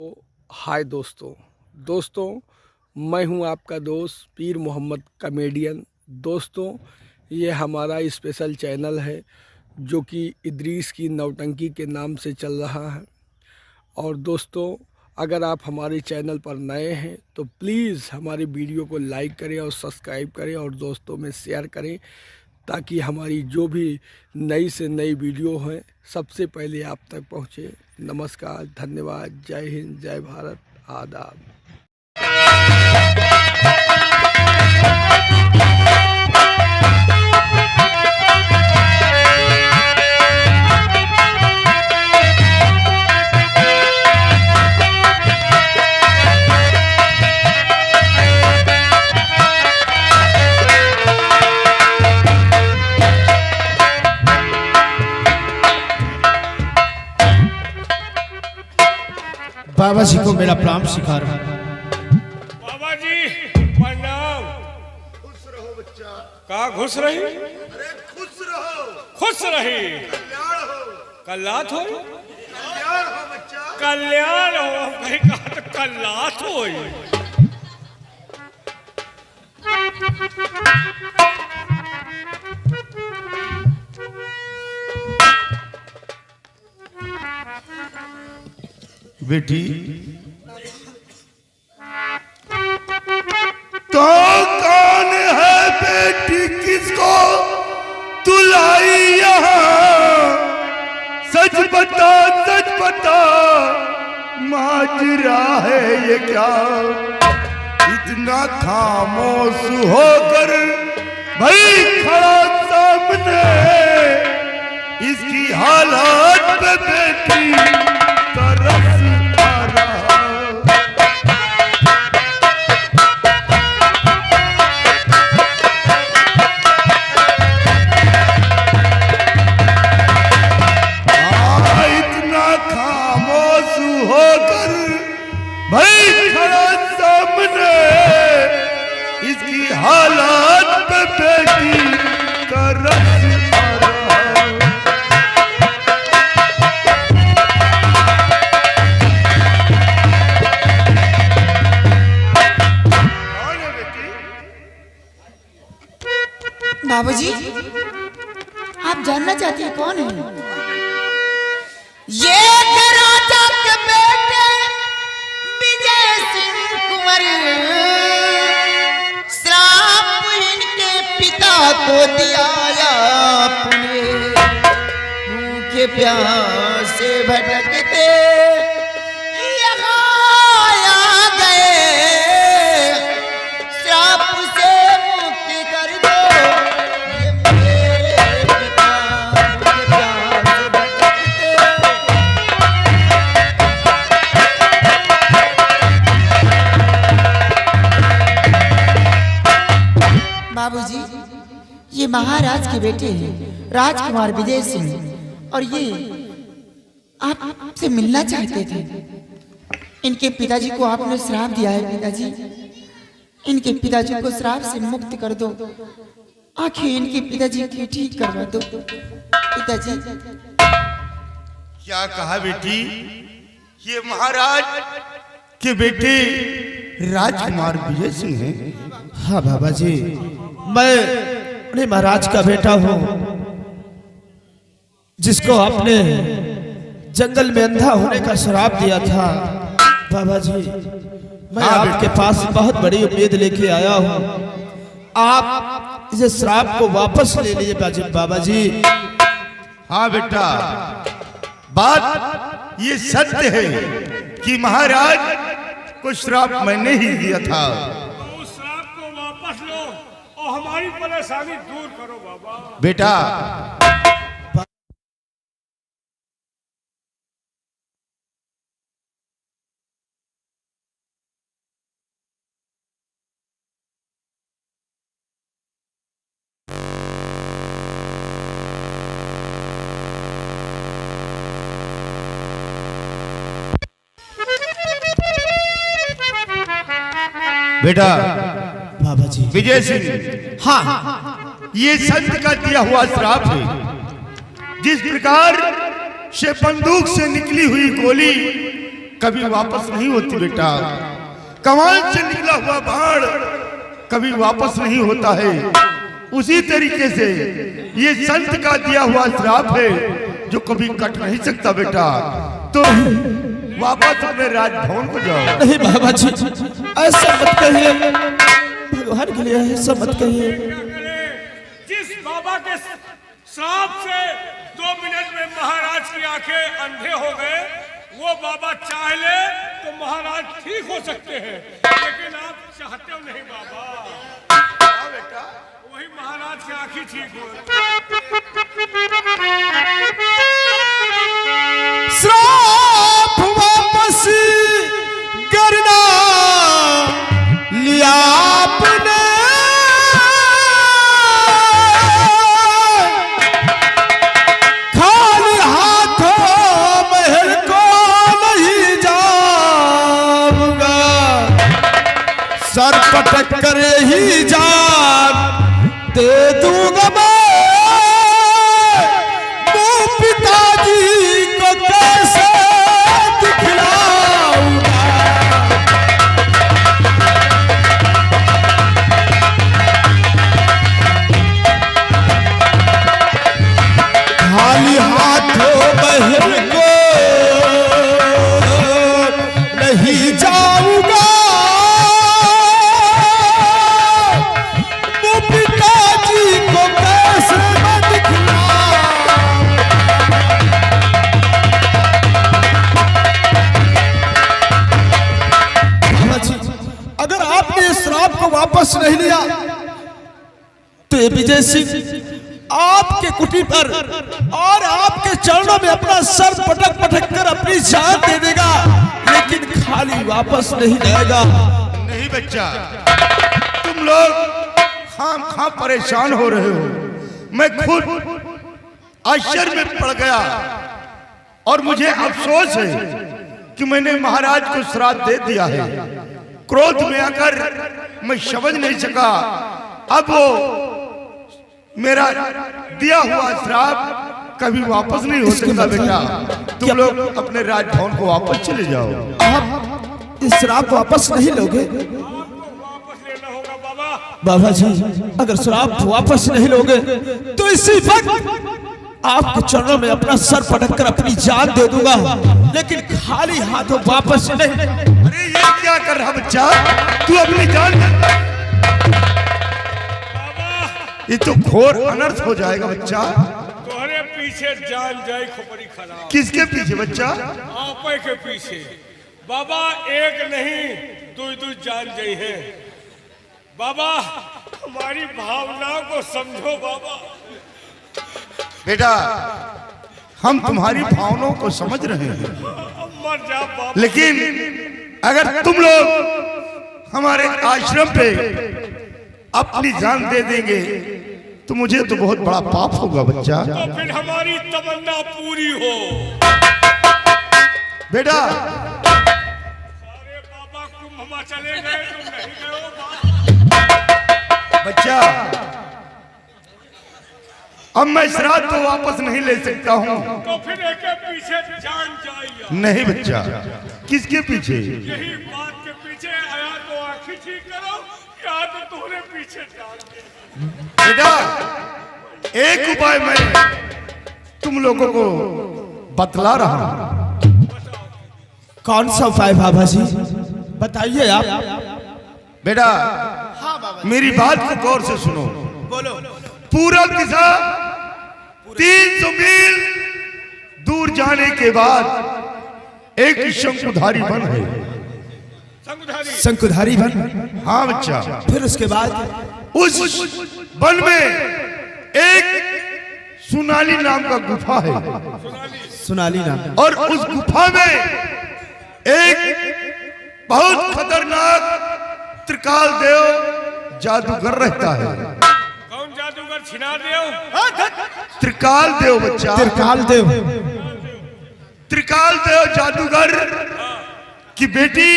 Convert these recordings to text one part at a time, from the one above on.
हाय दोस्तों मैं हूं आपका दोस्त पीर मोहम्मद कॉमेडियन। दोस्तों ये हमारा स्पेशल चैनल है जो कि इदरीस की नौटंकी के नाम से चल रहा है। और दोस्तों अगर आप हमारे चैनल पर नए हैं तो प्लीज़ हमारी वीडियो को लाइक करें और सब्सक्राइब करें और दोस्तों में शेयर करें ताकि हमारी जो भी नई से नई वीडियो हैं सबसे पहले आप तक पहुँचे। नमस्कार, धन्यवाद, जय हिंद, जय भारत, आदाब। बाबा जी को मेरा प्रणाम स्वीकार। बाबा जी प्रणाम। खुश रहो बच्चा। का खुश रही? अरे खुश रहो। खुश रही। कल्याण हो। कल्लात हो। कल्याण हो बच्चा। कल्याण हो। कहीं कहा तो कल्लात हो। बेटी तो कौन है बेटी, किसको तुलाई यहाँ? सच बता माजरा है ये क्या? इतना खामोश होकर भाई खड़ा सामने, इसकी हालत पे बेटी तरस आ रहा। इतना खामोश होकर भाई खड़ा सामने, इसकी हालत पे बेटी तरस आ रहा। बाबूजी, आप जानना चाहती हैं कौन है? ये राजा के बेटे विजय सिंह कुंवर, श्राप इनके पिता को दिया आपने। भूखे प्यासे भटकते यहाँ आ गए, श्राप से मुक्ति कर दो। ये मेरे पिता भूखे प्यासे भटकते। बाबूजी, ये महाराज के बेटे हैं राजकुमार विजय सिंह, और ये आपसे मिलना चाहते थे। इनके पिताजी को आपने श्राप दिया है। पिताजी, इनके पिताजी को श्राप से मुक्त कर दो। आखिर इनके पिताजी को ठीक करवा दो। पिताजी, क्या कहा बेटी? ये महाराज के बेटे राजकुमार विजय सिंह हैं। हाँ बाबा जी, मैं अपने महाराज का बेटा हूँ, जिसको आपने जंगल में अंधा होने का श्राप दिया था। बाबा जी, मैं आपके पास बहुत बड़ी उम्मीद लेके आया हूँ। आप इस श्राप को वापस ले लीजिए बाबा जी। हाँ बेटा, बात ये सत्य है कि महाराज को श्राप मैंने ही दिया था। तो उस श्राप को वापस लो और हमारी परेशानी दूर करो बाबा। बेटा बेटा बाबा जी, विजय सिंह, हाँ, ये संत का दिया हुआ श्राप है। जिस प्रकार से बंदूक से निकली हुई गोली कभी वापस नहीं होती बेटा। कमान से निकला हुआ बाण कभी वापस नहीं होता है। उसी तरीके से ये संत का दिया हुआ श्राप है जो कभी कट नहीं सकता बेटा। तो वापस अपने राजभवन को जाओ। नहीं बाबा जी, ऐसा मत कहिए, भगवान के लिए ऐसा मत कहिए। क्या करें? जिस बाबा के श्राप से 2 मिनट में महाराज की आंखें अंधे हो गए, वो बाबा चाह ले तो महाराज ठीक हो सकते हैं, लेकिन आप चाहते हो नहीं बाबा। बेटा वही महाराज की आंखें ठीक हो। श्राप वापस करना लिया आपने, खाली हाथों महल को नहीं जाऊंगा, सर पटक कर ही जान दे दूंगा मैं। पिताजी को कैसे दिखलाऊंगा, खाली हाथों बहन को नहीं जाऊंगा, वो पिताजी को कैसे दिखलाऊंगा। अगर आपने इस श्राप को वापस नहीं लिया तो ये विजय सिंह आपके कुटी पर और आपके चरणों में अपना सर पटक पटक कर अपनी जान दे देगा, लेकिन खाली वापस नहीं जाएगा। नहीं बच्चा, तुम लोग खाम परेशान हो रहे हो। मैं खुद आश्चर्य में पड़ गया और मुझे अफसोस है कि मैंने महाराज को श्राप दे दिया है। क्रोध में आकर मैं समझ नहीं सका। अब वो मेरा दिया हुआ श्राप कभी वापस नहीं हो सकता बेटा। तुम लोग अपने राजभवन को वापस चले जाओ। आप इस श्राप वापस नहीं लोगे? वापस लेना होगा बाबा। बाबा जी, अगर श्राप वापस नहीं लोगे तो इसी वक्त आपके चरणों में अपना सर पटक कर अपनी जान दे दूंगा, लेकिन खाली हाथों वापस नहीं। अरे ये क्या कर रहा बच्चा, तू अपनी जान ये तो घोर अनर्थ हो जाएगा बच्चा। तुम्हारे पीछे जान जाए खोपड़ी खराब। किसके पीछे बच्चा? आपे के पीछे बाबा, एक नहीं दो जान जाई है बाबा। हमारी भावनाओं को समझो बाबा। बेटा, हम तुम्हारी भावनाओं को समझ रहे हैं, मर जा बाबा। लेकिन अगर तुम लोग हमारे आश्रम पे अपनी जान दे देंगे तो मुझे तो बहुत बड़ा पाप होगा बच्चा। तो फिर हमारी तमन्ना पूरी हो। बेटा, सारे बाबा कुंभ में चले गए, तुम नहीं गए हो बाबा। बच्चा, अब मैं श्राद्ध तो वापस नहीं ले सकता हूँ। तो फिर एक पीछे जान जाइए। नहीं बच्चा, किसके पीछे? यही बात के पीछे आया तो आंखें ठीक करो, या तो तुम्हारे पीछे जान दे। बेटा, एक उपाय मैं तुम लोगों को बतला रहा हूँ। कौन सा उपाय बाबा जी, बताइए आप। बेटा, मेरी बात को गौर से सुनो। बोलो। पूरब दिशा 300 मील दूर जाने के बाद एक शंकुधारी वन है। शंकुधारी वन? हाँ बच्चा। फिर उसके बाद? उस वन में एक सुनाली नाम का गुफा है। सुनाली नाम? और उस गुफा में एक बहुत खतरनाक त्रिकाल देव जादूगर रहता है। कौन जादूगर? छिना देव? त्रिकाल देव बच्चा। त्रिकाल देव? त्रिकाल देव जादूगर की बेटी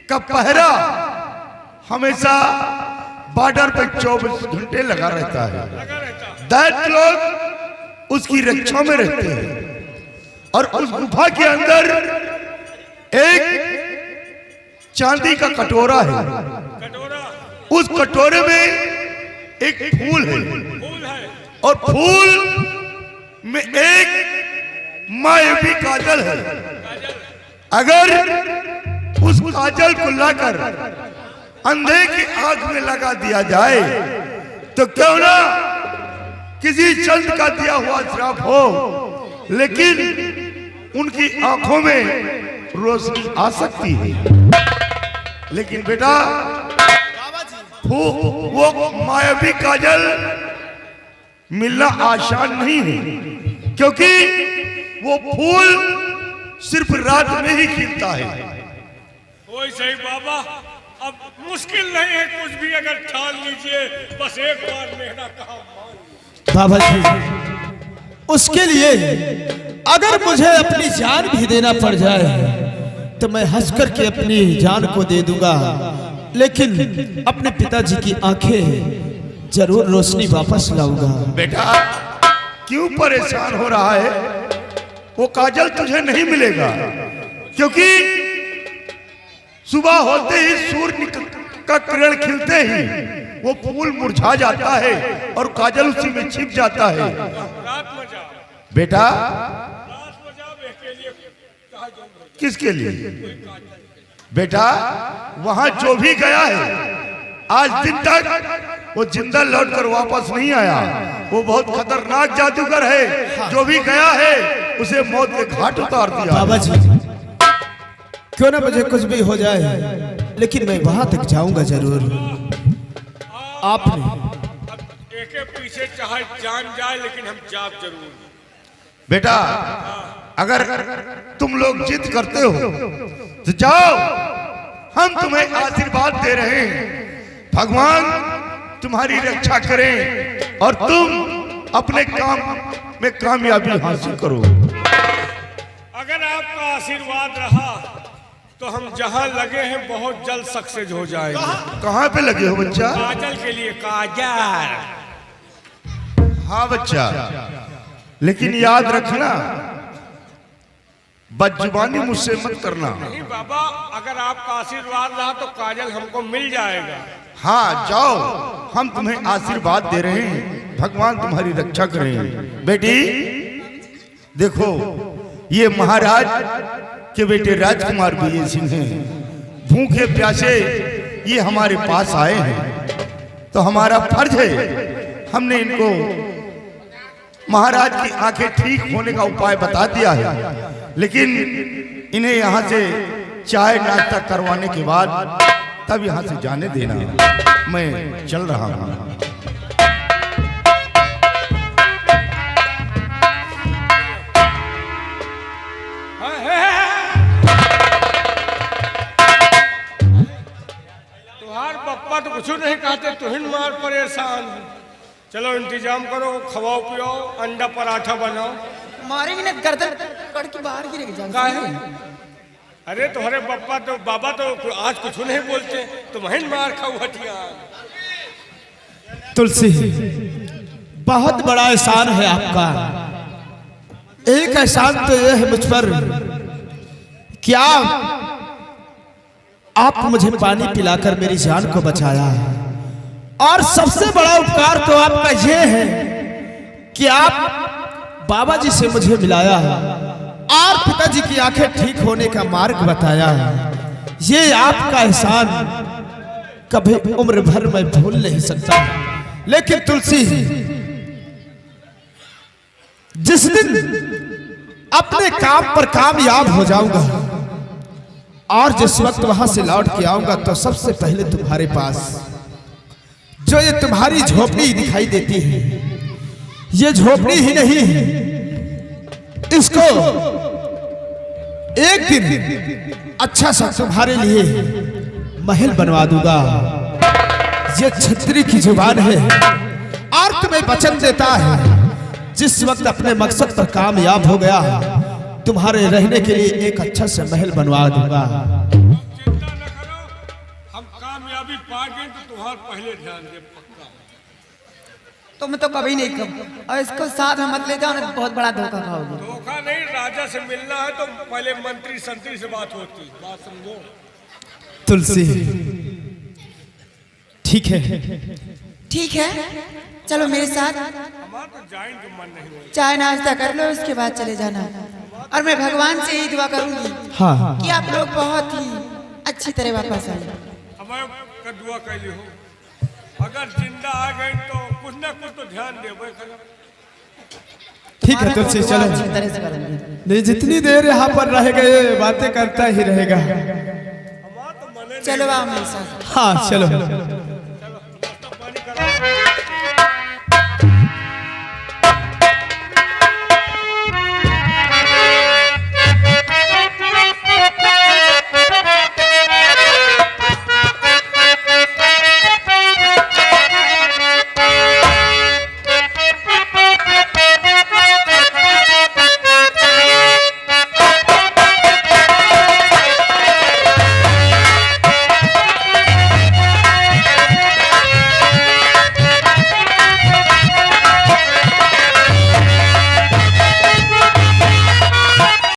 का पहरा हमेशा बॉर्डर पे 24 घंटे लगा रहता है। दैत्य लोग उसकी रक्षा में रहते हैं और उस गुफा के अंदर एक चांदी का कटोरा है, कटोरा उस कटोरे में एक फूल है फूल है, और फूल में एक मायावी काजल है। अगर उस काजल को लाकर अंधे की आंख में लगा दिया जाए तो क्यों ना किसी चंद का दिया हुआ श्राप हो, लेकिन उनकी आंखों में रोशनी आ सकती है। लेकिन बेटा वो मायावी काजल मिलना आसान नहीं है, क्योंकि वो फूल सिर्फ रात में ही खिलता है। वही सही बाबा, अब मुश्किल नहीं है कुछ भी, अगर ठान लीजिए बस एक बार मेरा काम मान लीजिए। बाबा जी, उसके लिए अगर मुझे अपनी जान भी देना पड़ जाए तो मैं हंस कर के अपनी जान को दे दूंगा, लेकिन अपने पिताजी की आंखें जरूर रोशनी वापस लाऊंगा। बेटा क्यों परेशान हो रहा है? वो काजल तुझे नहीं मिलेगा, क्योंकि सुबह होते ही सूर्य का किरण खिलते ही वो फूल मुरझा जाता है और काजल उसी में छिप जाता है। रात में जाओ बेटा, रात में जाओ, इसके लिए कहा जाऊंगा। किसके लिए? बेटा वहां जो भी गया है आज दिन तक वो जिंदा लौट कर वापस नहीं आया। वो बहुत खतरनाक जादूगर है। जो भी गया है उसे मौत के घाट उतार दिया। बाबा जी, क्यों ना मुझे कुछ भी हो जाए, लेकिन मैं वहां तक जाऊंगा जरूर। आपने अब एक पीछे चाहे जान जाए, लेकिन हम जाप जरूर। बेटा अगर तुम लोग जिद करते हो तो जाओ, हम तुम्हें आशीर्वाद दे रहे हैं। भगवान तुम्हारी रक्षा करें और तुम अपने काम में कामयाबी हासिल करो। अगर आपका आशीर्वाद रहा तो हम जहां लगे हैं बहुत जल्द सक्सेस हो जाएंगे। कहाँ पे लगे हो बच्चा? काजल के लिए, काजल। हाँ बच्चा, लेकिन याद रखना बदजुबानी मुझसे मत करना। नहीं बाबा, अगर आपका आशीर्वाद रहा तो काजल हमको मिल जाएगा। हाँ जाओ, हम तुम्हें आशीर्वाद दे रहे हैं। भगवान तुम्हारी रक्षा करें। बेटी देखो, ये महाराज के बेटे राजकुमार विजय सिंह हैं। भूखे प्यासे ये हमारे पास आए हैं, तो हमारा फर्ज है, हमने इनको महाराज की आंखें ठीक होने का उपाय बता दिया है। लेकिन इन्हें यहाँ से चाय नाश्ता करवाने के बाद तब यहाँ से जाने देना। मैं चल रहा हूँ। तुहार पप्पा तो कुछ नहीं कहते, तुहिन मार परेशान है। चलो इंतजाम करो, खवाओ पियो, अंडा पराठा बनाओ। मारेंगे ना, गर्दन कट के बाहर गिरेगी जान। काहे? अरे तुम्हारे पापा तो बाबा तो आज कुछ नहीं बोलते, तुम हिन मार खाओ हटिया। तुलसी, बहुत बड़ा एहसान है आपका। एक एहसान तो यह है मुझ पर, क्या आप मुझे पानी पिलाकर मेरी जान को बचाया, और सबसे बड़ा उपकार तो आपका यह है कि आप बाबा जी से मुझे मिलाया और पिताजी की आंखें ठीक होने का मार्ग बताया। ये आपका एहसान कभी उम्र भर में भूल नहीं सकता। लेकिन तुलसी, जिस दिन अपने काम पर कामयाब हो जाऊंगा और जिस वक्त वहां से लौट के आऊंगा, तो सबसे पहले तुम्हारे पास जो ये तुम्हारी झोपड़ी दिखाई देती है, ये झोपड़ी ही नहीं है, इसको एक दिन अच्छा सा तुम्हारे लिए महल बनवा दूंगा। ये छतरी की जुबान है और तुम्हें वचन देता है, जिस वक्त अपने मकसद पर कामयाब हो गया, तुम्हारे रहने के लिए एक अच्छा सा महल बनवा दूंगा। चिंता न करो, हम कामयाबी पा गए तो तुम्हारा पहले ध्यान दे पक्का। तुम तो कभी नहीं कब और इसको साथ में मत ले जाओ ना, बहुत बड़ा धोखा खाओगे। धोखा नहीं, राजा से मिलना है तो पहले मंत्री संतरी से बात होती, बात समझो। तुलसी ठीक है, ठीक है, चलो मेरे साथ। हमारा तो जाएंगे मन नहीं हो। चाय नाश्ता कर लो, उसके बाद चले जाना। और मैं भगवान से ही दुआ करूंगी हाँ कि आप लोग बहुत ही अच्छी तरह वापस आए। हमें का दुआ कैली हो, अगर जिंदा आ गए तो कुछ ना कुछ तो ध्यान देवे। ठीक है तुलसी, दुआ चलो। अच्छी तरह से करूंगी। नहीं, जितनी देर यहाँ पर रहेगा ये बातें करता ही रहेगा। हमारा तो मन चलो आओ मेरे साथ। हाँ चलो।